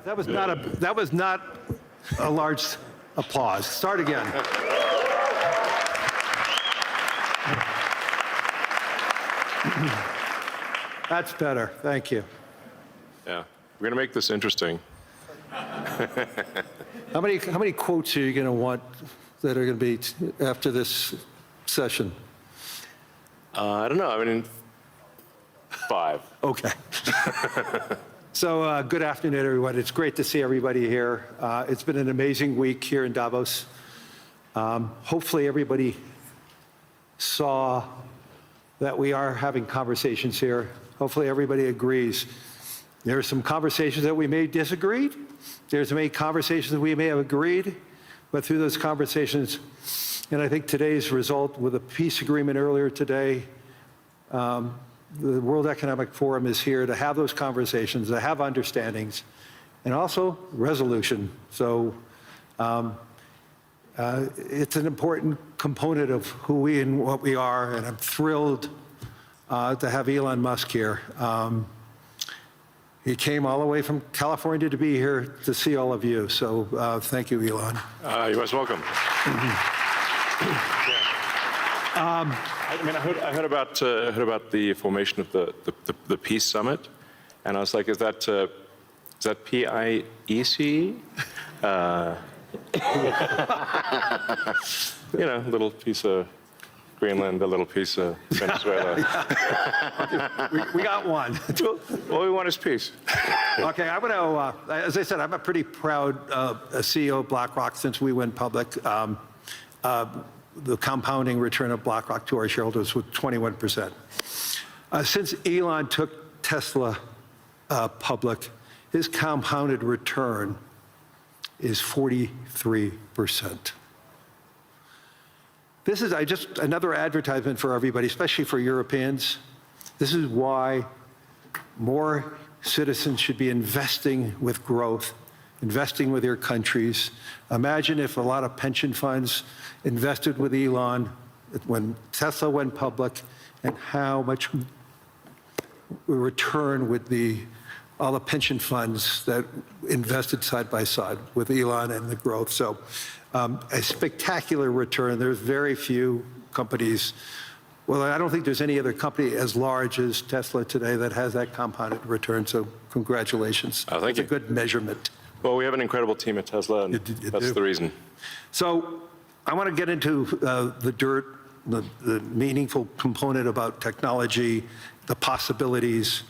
That was not a large applause. Start again. That's better. Thank you. Yeah, we're going to make this interesting. How many quotes are you going to want that are going to be after this session? I don't know. I mean, 5. Okay. So good afternoon, everyone. It's great to see everybody here. It's been an amazing week here in Davos. Hopefully everybody saw that we are having conversations here. Hopefully everybody agrees. There are some conversations that we may disagree. There's many conversations that we may have agreed, but through those conversations, and I think today's result with a peace agreement earlier today, the World Economic Forum is here to have those conversations, to have understandings, and also resolution. So it's an important component of who we and what we are, and I'm thrilled to have Elon Musk here. He came all the way from California to be here to see all of you. So thank you, Elon. You're most welcome. I mean, I heard about the formation of the Peace Summit, and I was like, is that PIEC? You know, a little piece of Greenland, a little piece of Venezuela. We got one. All we want is peace. Okay, I'm going to, as I said, I'm a pretty proud CEO of BlackRock since we went public. The compounding return of BlackRock to our shareholders was 21%. Since Elon took Tesla public, his compounded return is 43%. This is just another advertisement for everybody, especially for Europeans. This is why more citizens should be investing with growth, investing with their countries. Imagine if a lot of pension funds invested with Elon when Tesla went public, and how much return would all the pension funds that invested side by side with Elon and the growth. So a spectacular return. There's very few companies. Well, I don't think there's any other company as large as Tesla today that has that compounded return. So congratulations. Oh, thank you. It's a good measurement. Well, we have an incredible team at Tesla, and that's the reason. So I want to get into the dirt, the meaningful component about technology, the possibilities.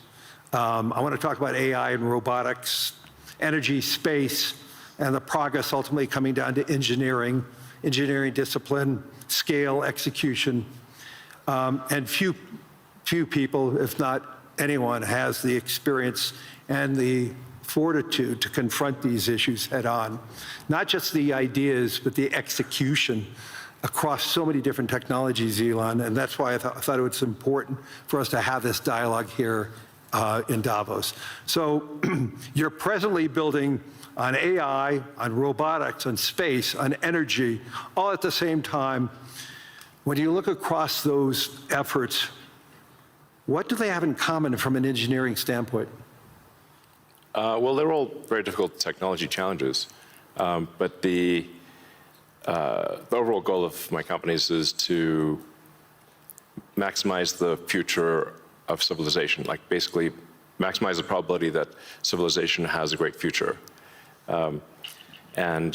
I want to talk about AI and robotics, energy, space, and the progress ultimately coming down to engineering discipline, scale, execution. And few people, if not anyone, has the experience and the fortitude to confront these issues head on. Not just the ideas, but the execution across so many different technologies, Elon, and that's why I thought it was important for us to have this dialogue here in Davos. So you're presently building on AI, on robotics, on space, on energy, all at the same time. When you look across those efforts, what do they have in common from an engineering standpoint? Well, they're all very difficult technology challenges, but the overall goal of my companies is to maximize the future of civilization, like basically maximize the probability that civilization has a great future, and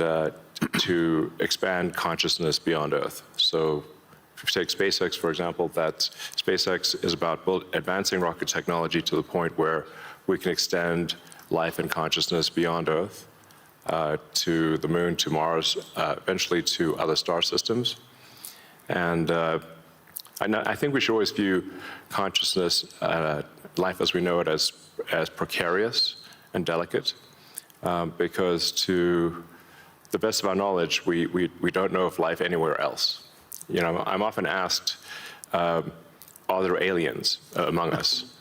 to expand consciousness beyond Earth. So if you take SpaceX, for example, that SpaceX is about advancing rocket technology to the point where we can extend life and consciousness beyond Earth, to the moon, to Mars, eventually to other star systems. And I think we should always view consciousness, life as we know it, as precarious and delicate, because to the best of our knowledge, we don't know of life anywhere else. You know, I'm often asked, are there aliens among us?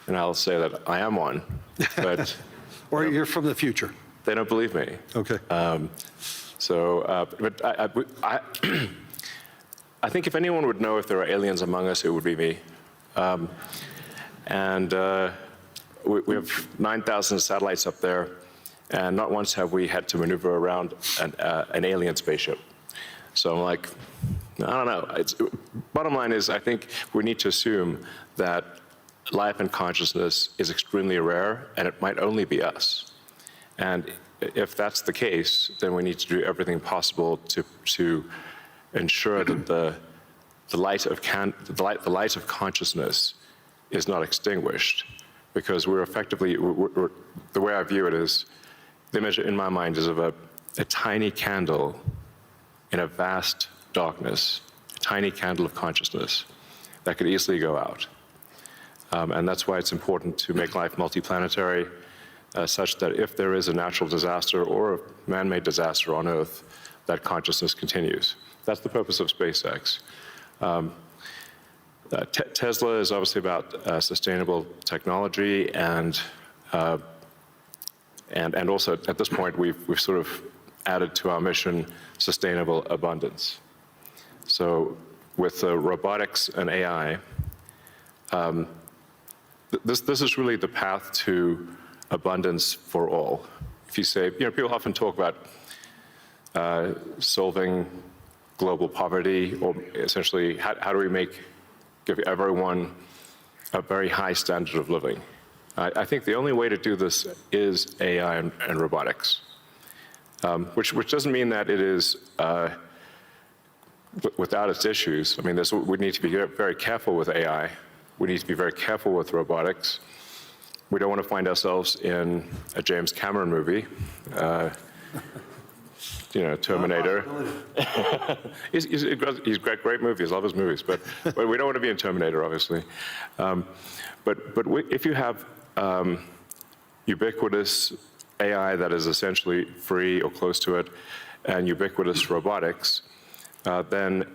And I'll say that I am one, but... Or you're from the future. They don't believe me. Okay. But I think if anyone would know if there are aliens among us, it would be me. And we have 9,000 satellites up there, And not once have we had to maneuver around an alien spaceship. So I'm like, I don't know. Bottom line is, I think we need to assume that life and consciousness is extremely rare, and it might only be us. And if that's the case, then we need to do everything possible to ensure that the light of consciousness is not extinguished, because we're effectively, the way I view it is, the image in my mind is of a tiny candle in a vast darkness, a tiny candle of consciousness that could easily go out. And that's why it's important to make life multiplanetary, such that if there is a natural disaster or a man-made disaster on Earth, that consciousness continues. That's the purpose of SpaceX. Tesla is obviously about sustainable technology, and also at this point we've sort of added to our mission sustainable abundance. So with robotics and AI, this is really the path to abundance for all. If you say, people often talk about solving global poverty, or essentially how do we give everyone a very high standard of living. I think the only way to do this is AI and robotics, which doesn't mean that it is without its issues. I mean, we need to be very careful with AI. We need to be very careful with robotics. We don't want to find ourselves in a James Cameron movie, Terminator. He's got great movies, love his movies, but we don't want to be in Terminator, obviously. But if you have ubiquitous AI that is essentially free or close to it, and ubiquitous robotics, then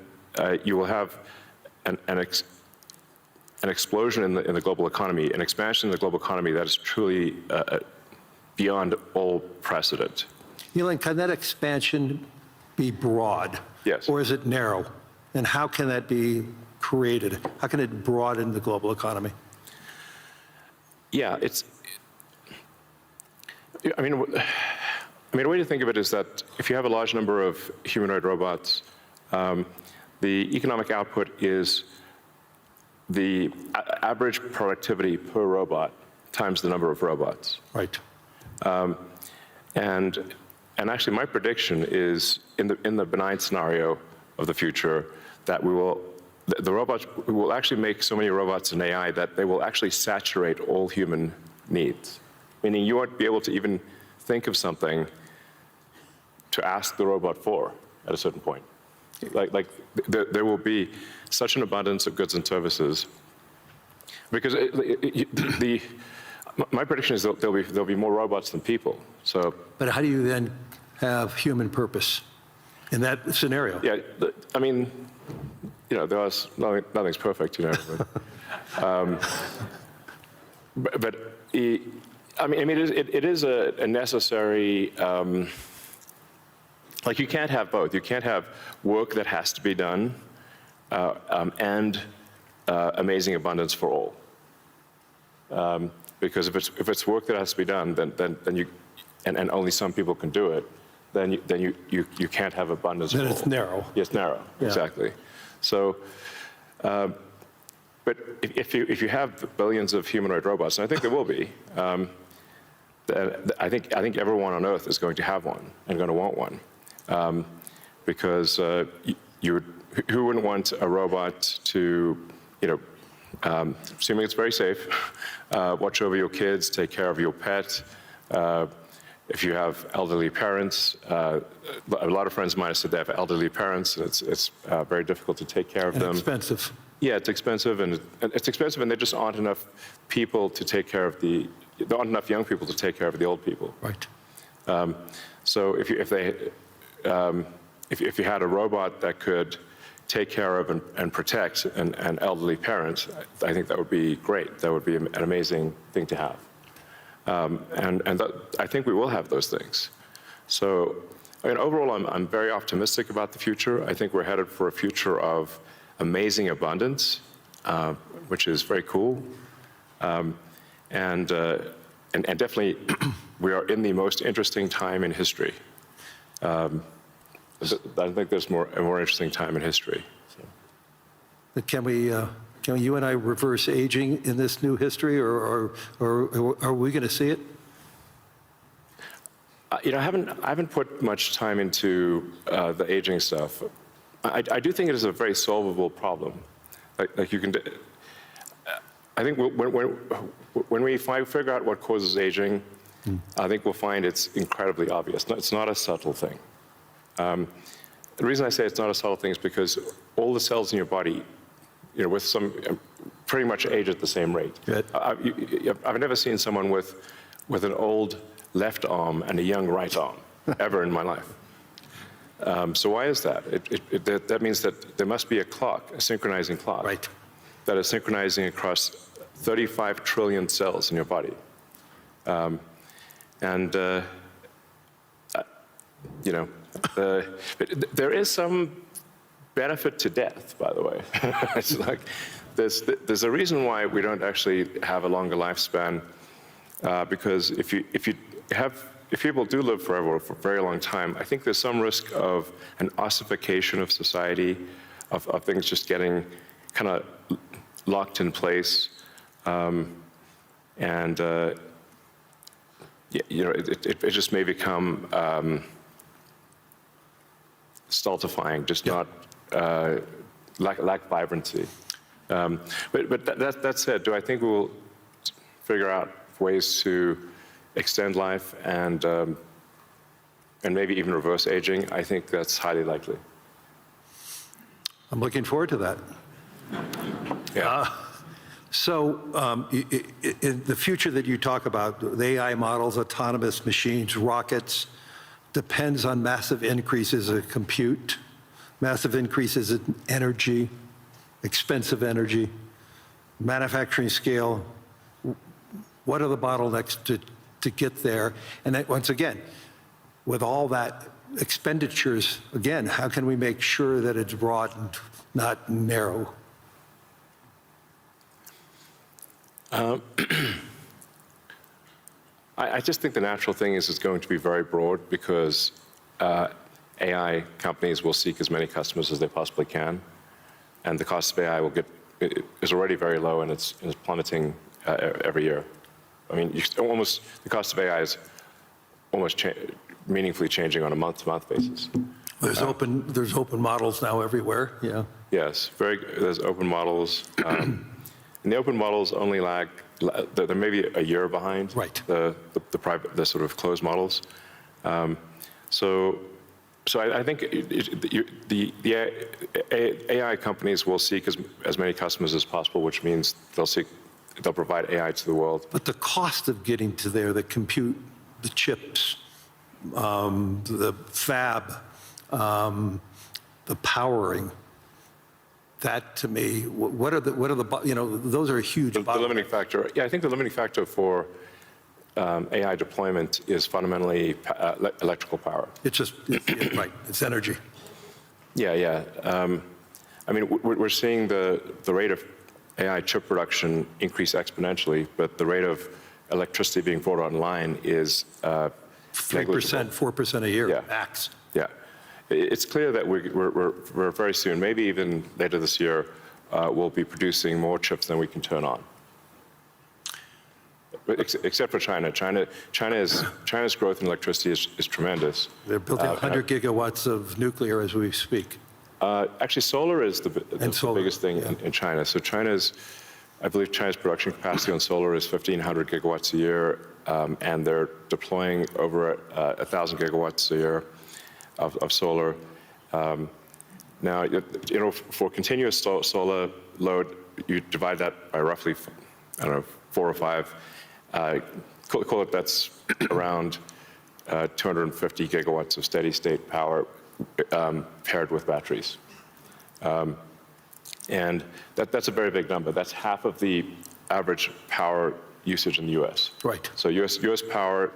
you will have an explosion in the global economy, an expansion in the global economy that is truly beyond all precedent. Elon, can that expansion be broad? Yes. Or is it narrow? And how can that be created? How can it broaden the global economy? Yeah, I mean, a way to think of it is that if you have a large number of humanoid robots, the economic output is the average productivity per robot times the number of robots. Right. And actually, my prediction is in the benign scenario of the future that the robots will actually make so many robots and AI that they will actually saturate all human needs. Meaning you won't be able to even think of something to ask the robot for at a certain point. Like there will be such an abundance of goods and services, because my prediction is that there'll be more robots than people. So, but how do you then have human purpose in that scenario? Yeah, I mean, nothing's perfect, but I mean, it is a necessary. Like, you can't have both. You can't have work that has to be done and amazing abundance for all. Because if it's work that has to be done, then you and only some people can do it, then you can't have abundance. Then for it's all. narrow. It's narrow, yeah. Exactly. So, but if you have billions of humanoid robots, and I think there will be, I think everyone on Earth is going to have one and going to want one. Because who wouldn't want a robot to, assuming it's very safe, watch over your kids, take care of your pet. If you have elderly parents, a lot of friends of mine have said they have elderly parents, and it's very difficult to take care of them. Expensive. Yeah, it's expensive, and there just aren't enough people to take care of there aren't enough young people to take care of the old people. Right. So if you had a robot that could take care of and protect an elderly parent, I think that would be great. That would be an amazing thing to have. I think we will have those things. So, I mean, overall, I'm very optimistic about the future. I think we're headed for a future of amazing abundance, which is very cool, and definitely we are in the most interesting time in history. I think there's a more interesting time in history. But can you and I reverse aging in this new history, or are we going to see it? You know, I haven't put much time into the aging stuff. I do think it is a very solvable problem. Like you can, I think when we figure out what causes aging, I think we'll find it's incredibly obvious. It's not a subtle thing. The reason I say it's not a subtle thing is because all the cells in your body, you know, with some pretty much age at the same rate. Good. I've never seen someone with an old left arm and a young right arm ever in my life. So why is that? That means that there must be a clock, a synchronizing clock, Right. that is synchronizing across 35 trillion cells in your body. You know, there is some benefit to death, by the way. It's like there's a reason why we don't actually have a longer lifespan, because if people do live forever for a very long time, I think there's some risk of an ossification of society, of things just getting kind of locked in place, you know, it just may become stultifying, just not lack vibrancy. But that said, do I think we'll figure out ways to extend life and maybe even reverse aging? I think that's highly likely. I'm looking forward to that. Yeah. So in the future that you talk about, the AI models, autonomous machines, rockets, depends on massive increases in compute, massive increases in energy, expensive energy, manufacturing scale. What are the bottlenecks to get there? And that, once again, with all that expenditures, again, how can we make sure that it's broad and not narrow? I just think the natural thing is it's going to be very broad, because AI companies will seek as many customers as they possibly can, and the cost of AI is already very low, and it's plummeting every year. I mean, the cost of AI is almost meaningfully changing on a month-to-month basis. There's open models now everywhere. Yeah. Yes, there's open models. And the open models only lag, they're maybe a year behind Right. the sort of closed models. So I think the AI companies will seek as many customers as possible, which means they'll provide AI to the world. But the cost of getting to there, the compute, the chips, the fab, the powering, that to me, what are the you know, those are huge. The limiting factor, yeah, I think the limiting factor for AI deployment is fundamentally electrical power. It's right, it's energy. Yeah. I mean, we're seeing the rate of AI chip production increase exponentially, but the rate of electricity being brought online is 3%, 4% a year, Yeah. max. Yeah. It's clear that we're very soon, maybe even later this year, we'll be producing more chips than we can turn on. Except for China. China's growth in electricity is tremendous. They're building 100 gigawatts of nuclear as we speak. Actually, solar is the biggest thing yeah. in China. So I believe China's production capacity on solar is 1,500 gigawatts a year, and they're deploying over 1,000 gigawatts a year of solar. Now, you know, for continuous solar load, you divide that by roughly, I don't know, 4 or 5. Call it that's around 250 gigawatts of steady state power paired with batteries. And that's a very big number. That's half of the average power usage in the US. Right. So US power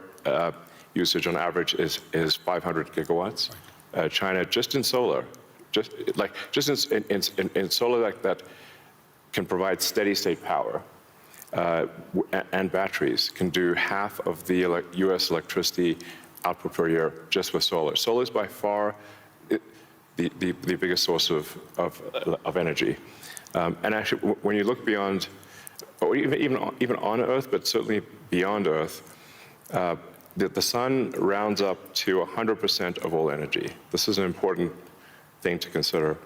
usage on average is 500 gigawatts. China, just in solar, just in solar that can provide steady state power, and batteries can do half of the US electricity output per year just with solar. Solar is by far the biggest source of energy. And actually, when you look beyond, or even on Earth, but certainly beyond Earth, the sun rounds up to 100% of all energy. This is an important thing to consider.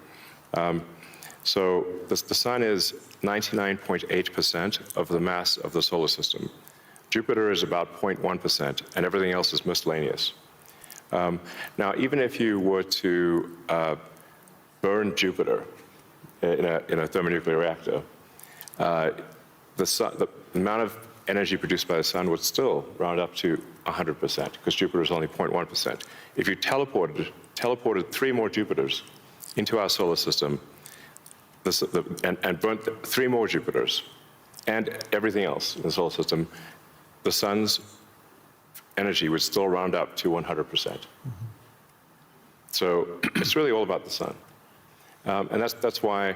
So the sun is 99.8% of the mass of the solar system. Jupiter is about 0.1%, and everything else is miscellaneous. Now, even if you were to burn Jupiter in a thermonuclear reactor, the amount of energy produced by the sun would still round up to 100%, because Jupiter is only 0.1%. If you teleported 3 more Jupiters into our solar system, and burnt 3 more Jupiters, and everything else in the solar system, the sun's energy would still round up to 100%. So it's really all about the sun. And that's why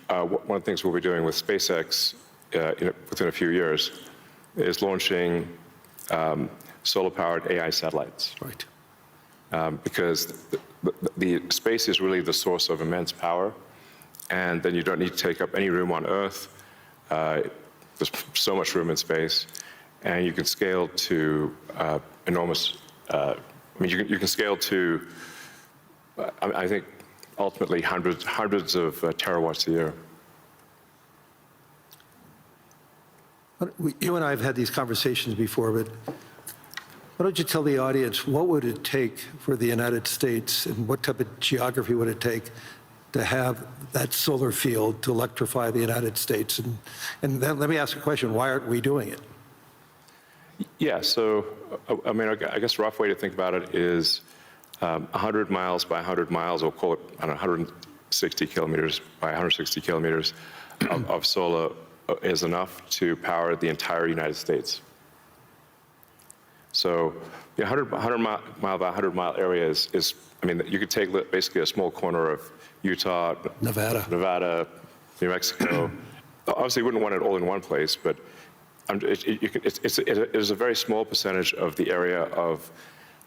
one of the things we'll be doing with SpaceX within a few years is launching solar-powered AI satellites. Right. Because the space is really the source of immense power, and then you don't need to take up any room on Earth. There's so much room in space, and you can scale to enormous. I mean, you can scale to, I think, ultimately hundreds of terawatts a year. You and I have had these conversations before, but why don't you tell the audience what would it take for the United States, and what type of geography would it take to have that solar field to electrify the United States? And then let me ask a question, why aren't we doing it? Yeah, so, I mean, I guess a rough way to think about it is 100 miles by 100 miles, or call it, I don't know, 160 kilometers by 160 kilometers of solar is enough to power the entire United States. So the 100 mile by 100 mile area is, I mean, you could take basically a small corner of Utah, Nevada, New Mexico. Obviously, you wouldn't want it all in one place, but it is a very small percentage of the area of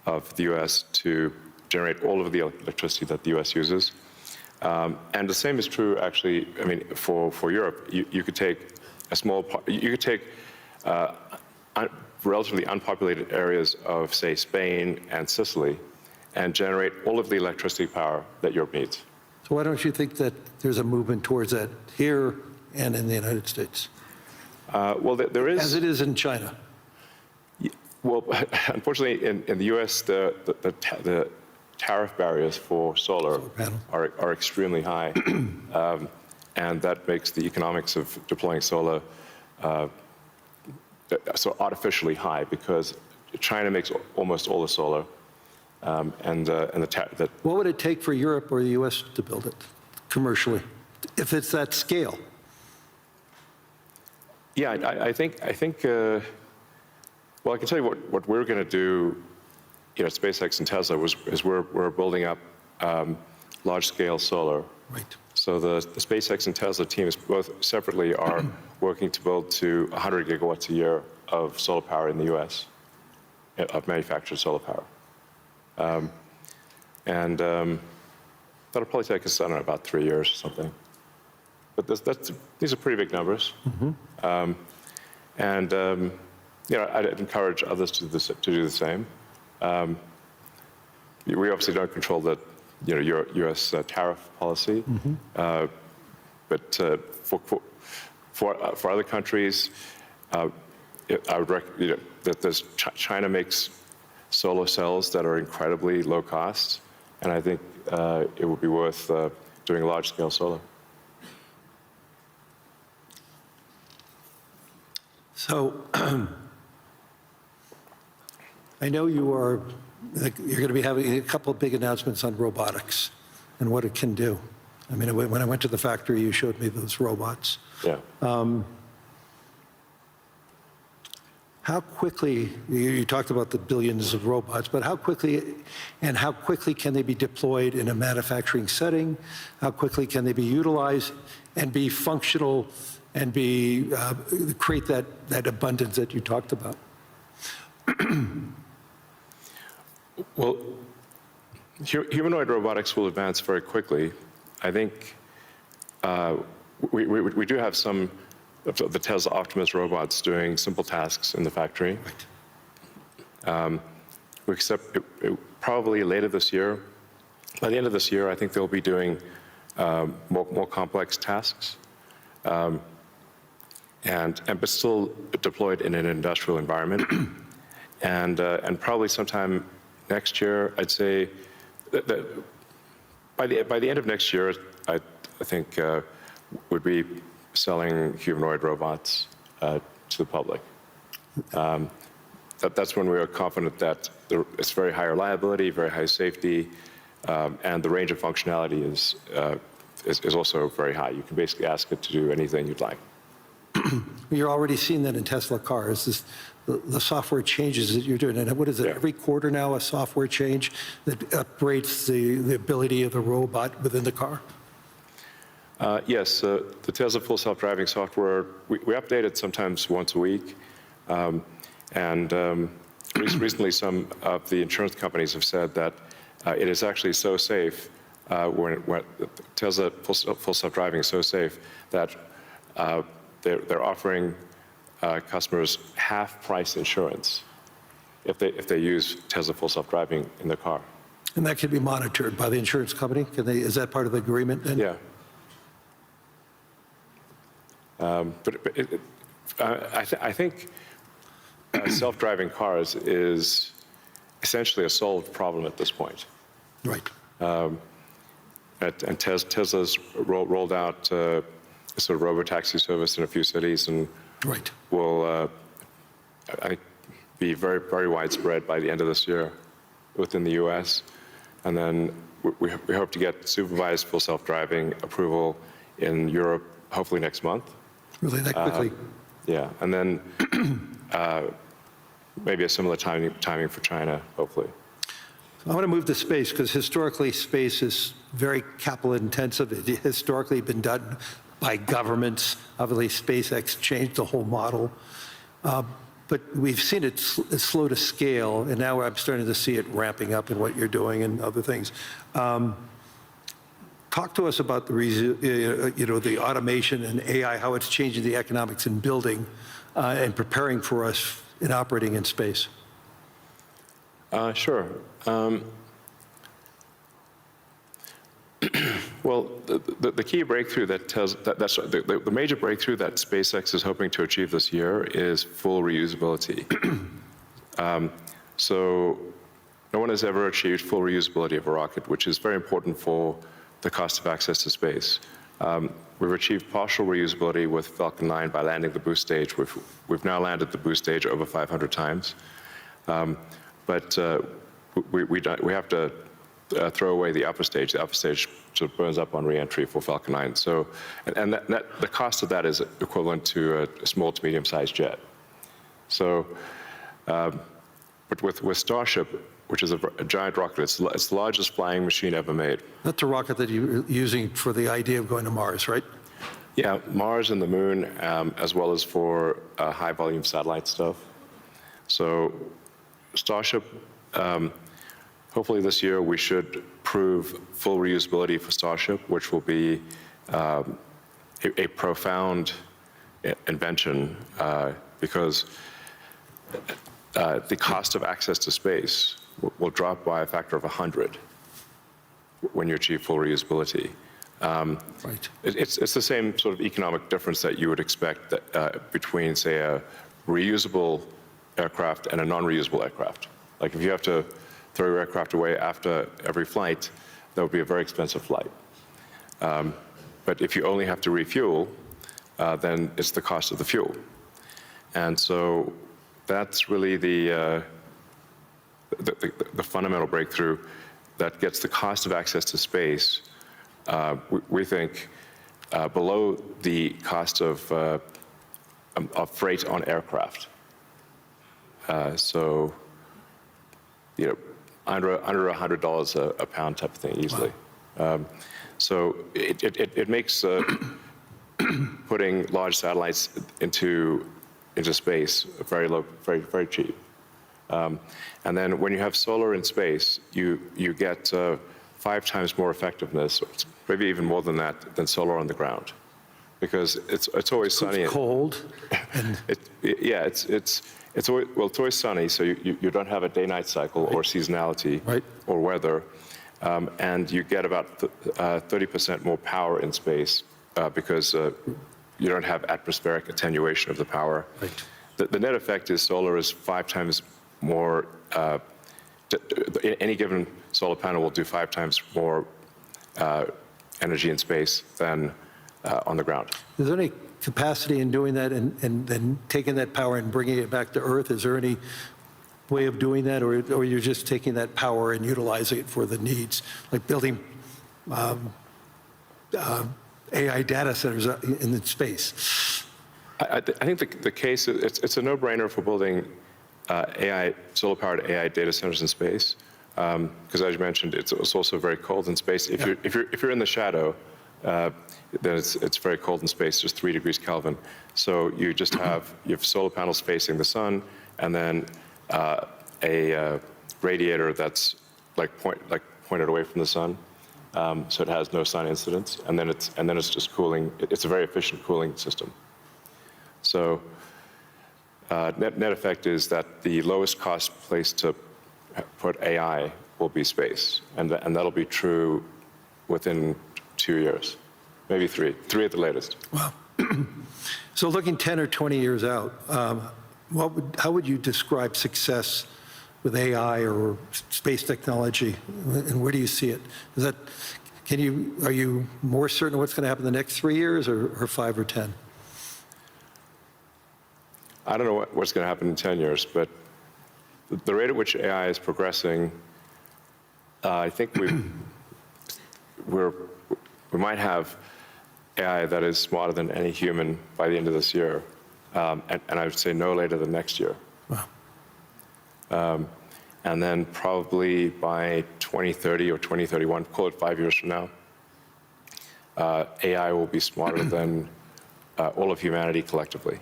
the U.S. to generate all of the electricity that the U.S. uses. And the same is true, actually, I mean, for Europe. You could take a small part, you could take relatively unpopulated areas of, say, Spain and Sicily, and generate all of the electricity power that Europe needs. So why don't you think that there's a movement towards that here and in the United States? Well, there is. As it is in China. Well, unfortunately, in the U.S., the tariff barriers for solar are extremely high, and that makes the economics of deploying solar so artificially high, because China makes almost all the solar, What would it take for Europe or the U.S. to build it commercially, if it's that scale? Yeah, I think. Well, I can tell you what we're going to do, at SpaceX and Tesla is we're building up large-scale solar. Right. So the SpaceX and Tesla teams both separately are working to build to 100 gigawatts a year of solar power in the U.S., of manufactured solar power. That'll probably take us, I don't know, about 3 years or something. But these are pretty big numbers. I'd encourage others to do the same. We obviously don't control the U.S. Tariff policy, but for other countries, I would recommend that China makes solar cells that are incredibly low cost, and I think it would be worth doing large-scale solar. So I know you're going to be having a couple of big announcements on robotics and what it can do. I mean, when I went to the factory, you showed me those robots. Yeah. How quickly, you talked about the billions of robots, but how quickly can they be deployed in a manufacturing setting? How quickly can they be utilized and be functional and create that abundance that you talked about? Well, humanoid robotics will advance very quickly. I think we do have some of the Tesla Optimus robots doing simple tasks in the factory. We expect probably later this year. By the end of this year, I think they'll be doing more complex tasks, but still deployed in an industrial environment. And probably sometime next year, I'd say that by the end of next year, I think would be selling humanoid robots to the public. That's when we are confident that it's very high reliability, very high safety, and the range of functionality is also very high. You can basically ask it to do anything you'd like. You're already seeing that in Tesla cars. The software changes that you're doing, and what is it? Yeah. Every quarter now, a software change that upgrades the ability of the robot within the car. Yes, the Tesla full self-driving software, we update it sometimes once a week. Recently, some of the insurance companies have said that it is actually so safe, when Tesla full self-driving is so safe that they're offering customers half-price insurance if they use Tesla full self-driving in their car. And that can be monitored by the insurance company? Is that part of the agreement then? Yeah. I think self-driving cars is essentially a solved problem at this point. Right. And Tesla's rolled out a sort of robo-taxi service in a few cities, and Right. will, I think, be very, very widespread by the end of this year within the US. And then we hope to get supervised full self-driving approval in Europe, hopefully next month. Really that quickly? Yeah, and then maybe a similar timing for China, hopefully. I want to move to space because historically space is very capital intensive. It historically been done by governments. Obviously, SpaceX changed the whole model. But we've seen it slow to scale, and now I'm starting to see it ramping up in what you're doing and other things. Talk to us about the automation and AI, how it's changing the economics in building and preparing for us in operating in space. Sure. Well, the key breakthrough the major breakthrough that SpaceX is hoping to achieve this year is full reusability. So no one has ever achieved full reusability of a rocket, which is very important for the cost of access to space. We've achieved partial reusability with Falcon 9 by landing the boost stage. We've now landed the boost stage over 500 times. But we have to throw away the upper stage. The upper stage sort of burns up on reentry for Falcon 9. So, and the cost of that is equivalent to a small to medium-sized jet. So, but with Starship, which is a giant rocket, it's the largest flying machine ever made. That's the rocket that you're using for the idea of going to Mars, right? Yeah, Mars and the Moon, as well as for high-volume satellite stuff. So, Starship. Hopefully this year we should prove full reusability for Starship, which will be a profound invention because the cost of access to space will drop by a factor of 100 when you achieve full reusability. Right. It's the same sort of economic difference that you would expect between, say, a reusable aircraft and a non-reusable aircraft. Like if you have to throw your aircraft away after every flight, that would be a very expensive flight. But if you only have to refuel, then it's the cost of the fuel. And so that's really the fundamental breakthrough that gets the cost of access to space, we think, below the cost of freight on aircraft. So, you know, under $100 a pound type of thing easily. Wow. So it makes putting large satellites into space, very low, very cheap. And then when you have solar in space, you get 5 times more effectivenures, maybe even more than that, than solar on the ground, because it's always sunny. It's cold. It's always sunny, so you don't have a day-night cycle or seasonality or weather, and you get about 30% more power in space because you don't have atmospheric attenuation of the power. Right. The net effect is solar is 5 times more. Any given solar panel will do 5 times more energy in space than on the ground. Is there any capacity in doing that and then taking that power and bringing it back to Earth? Is there any way of doing that, or you're just taking that power and utilizing it for the needs, like building AI data centers in space? I think the case, it's a no-brainer for building solar-powered AI data centers in space, because as you mentioned, it's also very cold in space. If you're in the shadow, then it's very cold in space, just 3 degrees Kelvin. So you just have solar panels facing the sun, and then a radiator that's pointed away from the sun, so it has no sun incidence, and then it's just cooling. It's a very efficient cooling system. So net effect is that the lowest cost place to put AI will be space, and that'll be true within 2 years, maybe 3 at the latest. Wow. So looking 10 or 20 years out, how would you describe success with AI or space technology, and where do you see it? Are you more certain what's going to happen in the next 3 years, or 5 or 10? I don't know what's going to happen in 10 years, but the rate at which AI is progressing, I think we might have AI that is smarter than any human by the end of this year, and I would say no later than next year. Wow. And then probably by 2030 or 2031, call it 5 years from now, AI will be smarter than all of humanity collectively.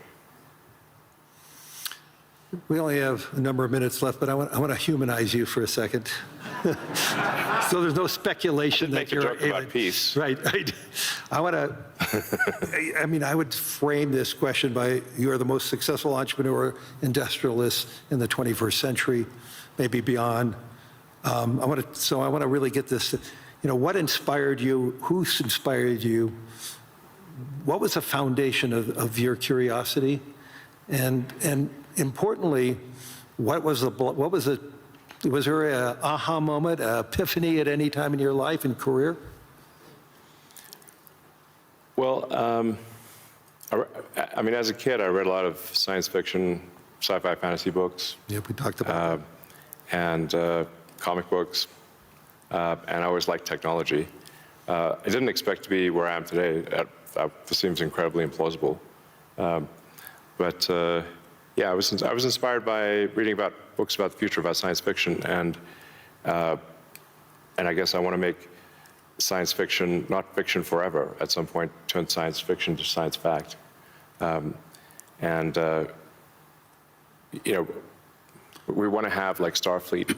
We only have a number of minutes left, but I want to humanize you for a second. So there's no speculation that you're a joke about peace. Right. I want to. I would frame this question by: you are the most successful entrepreneur, industrialist in the 21st century, maybe beyond. I want to really get this. What inspired you? Who's inspired you? What was the foundation of your curiosity? And importantly, was there an aha moment, an epiphany at any time in your life and career? Well, as a kid, I read a lot of science fiction, sci-fi, fantasy books. Yeah, we talked about and comic books, and I always liked technology. I didn't expect to be where I am today. That seems incredibly implausible. But I was inspired by reading about books about the future, about science fiction, and I guess I want to make science fiction not fiction forever. At some point, turn science fiction to science fact, we want to have like Starfleet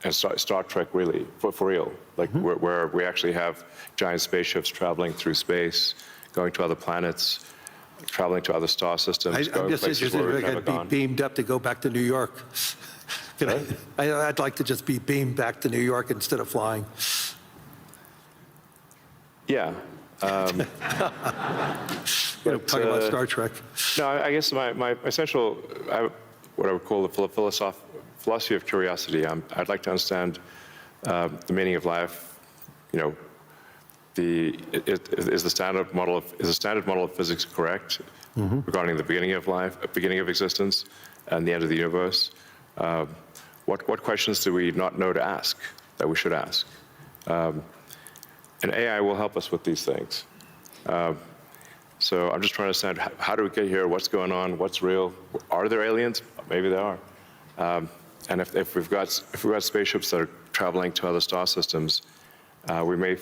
and Star Trek, really, for real, like where we actually have giant spaceships traveling through space, going to other planets, traveling to other star systems. I'm just interested if I could be beamed up to go back to New York. I'd like to just be beamed back to New York instead of flying. Yeah. Talking about Star Trek. No, I guess my essential, what I would call the philosophy of curiosity. I'd like to understand the meaning of life. Is the standard model of physics correct regarding the beginning of life, beginning of existence, and the end of the universe? What questions do we not know to ask that we should ask? And AI will help us with these things. So I'm just trying to understand how do we get here? What's going on? What's real? Are there aliens? Maybe there are. And if we've got spaceships that are traveling to other star systems, we may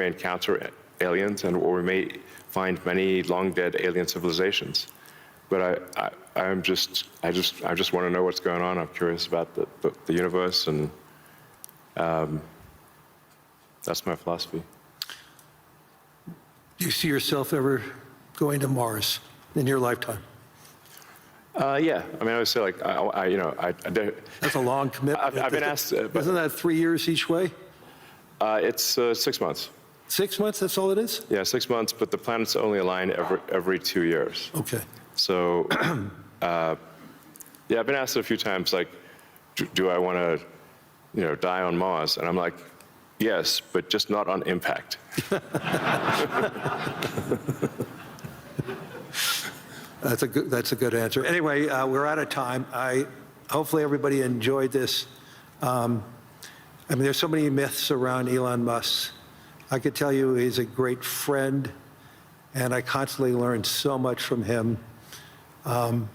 encounter aliens, or we may find many long-dead alien civilizations. But I just want to know what's going on. I'm curious about the universe, and that's my philosophy. Do you see yourself ever going to Mars in your lifetime? Yeah, I mean, I would say like, That's a long commitment. I've been asked. Isn't that 3 years each way? It's 6 months. 6 months, that's all it is? Yeah, 6 months, but the planets only align every 2 years. Okay. So, yeah, I've been asked a few times, like, do I want to, die on Mars? And I'm like, yes, but just not on impact. That's a good answer. Anyway, we're out of time. Hopefully everybody enjoyed this. I mean, there's so many myths around Elon Musk. I could tell you he's a great friend, and I constantly learn so much from him. And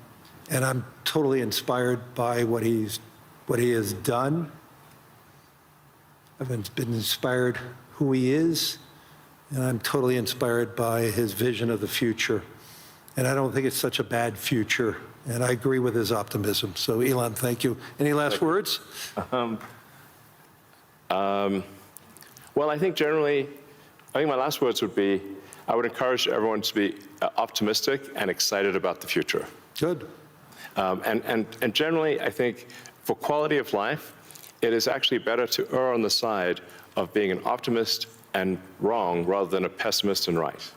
I'm totally inspired by what he has done. I've been inspired who he is, and I'm totally inspired by his vision of the future. And I don't think it's such a bad future, and I agree with his optimism. So, Elon, thank you. Any last words? Well, I think my last words would be, I would encourage everyone to be optimistic and excited about the future. Good. And generally, I think for quality of life, it is actually better to err on the side of being an optimist and wrong rather than a pessimist and right.